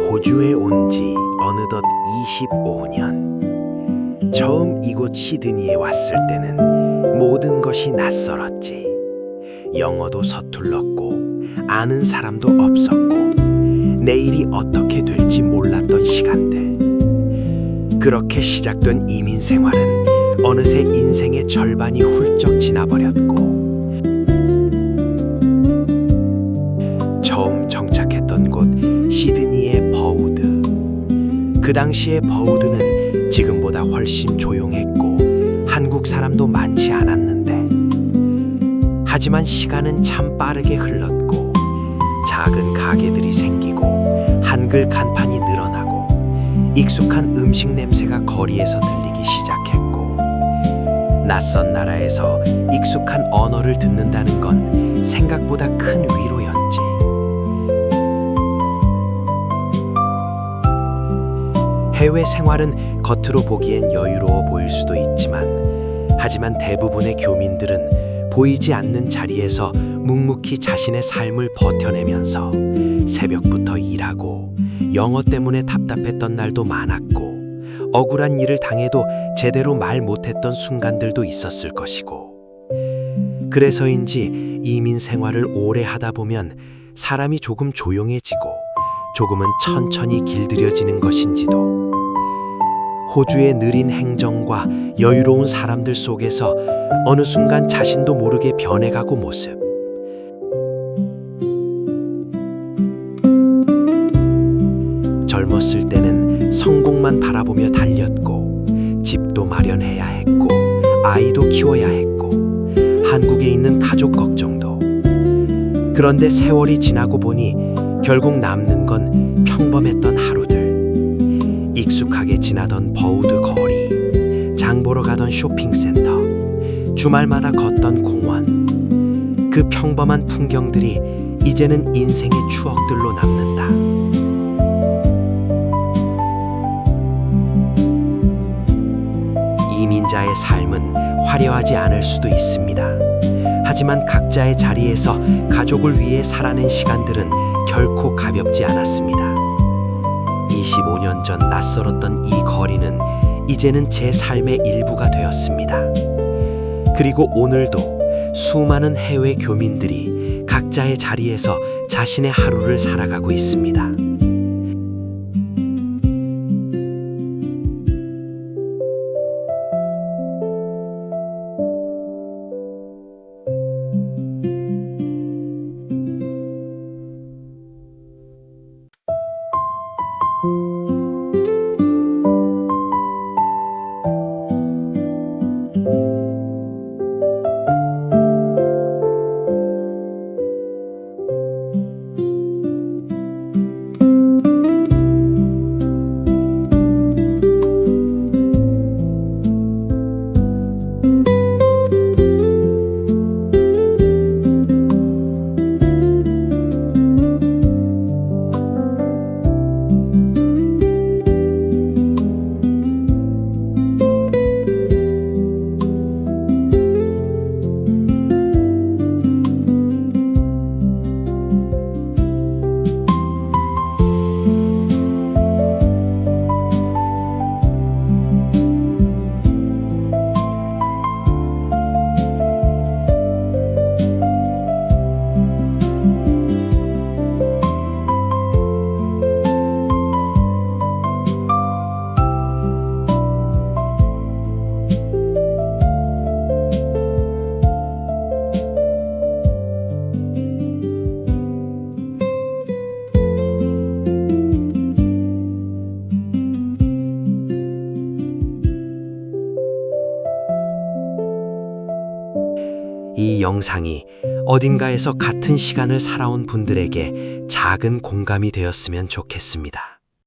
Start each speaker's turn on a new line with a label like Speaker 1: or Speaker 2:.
Speaker 1: 호주에 온 지 어느덧 25년. 처음 이곳 시드니에 왔을 때는 모든 것이 낯설었지. 영어도 서툴렀고 아는 사람도 없었고 내일이 어떻게 될지 몰랐던 시간들. 그렇게 시작된 이민 생활은 어느새 인생의 절반이 훌쩍 지나버렸고, 처음 정착했던 곳 시드니의 버우드. 그 당시의 버우드는 지금보다 훨씬 조용했고 한국 사람도 많지 않았는데, 하지만 시간은 참 빠르게 흘렀고 작은 가게들이 생기고 한글 간판이 늘어나고 익숙한 음식 냄새가 거리에서 들리기 시작했고, 낯선 나라에서 익숙한 언어를 듣는다는 건 생각보다 큰 위로였지. 해외 생활은 겉으로 보기엔 여유로워 보일 수도 있지만, 하지만 대부분의 교민들은 보이지 않는 자리에서 묵묵히 자신의 삶을 버텨내면서 새벽부터 일하고 영어 때문에 답답했던 날도 많았고, 억울한 일을 당해도 제대로 말 못했던 순간들도 있었을 것이고, 그래서인지 이민 생활을 오래 하다 보면 사람이 조금 조용해지고 조금은 천천히 길들여지는 것인지도. 호주의 느린 행정과 여유로운 사람들 속에서 어느 순간 자신도 모르게 변해가고 모습. 젊었을 때는 성공만 바라보며 달렸고, 집도 마련해야 했고, 아이도 키워야 했고, 한국에 있는 가족 걱정도. 그런데 세월이 지나고 보니 결국 남는 건 평범했던 하루들. 익숙하게 지나던 버우드 거리, 장 보러 가던 쇼핑센터, 주말마다 걷던 공원. 그 평범한 풍경들이 이제는 인생의 추억들로 남는다. 이민자의 삶은 화려하지 않을 수도 있습니다. 하지만 각자의 자리에서 가족을 위해 살아낸 시간들은 결코 가볍지 않았습니다. 25년 전 낯설었던 이 거리는 이제는 제 삶의 일부가 되었습니다. 그리고 오늘도 수많은 해외 교민들이 각자의 자리에서 자신의 하루를 살아가고 있습니다. 이 영상이 어딘가에서 같은 시간을 살아온 분들에게 작은 공감이 되었으면 좋겠습니다.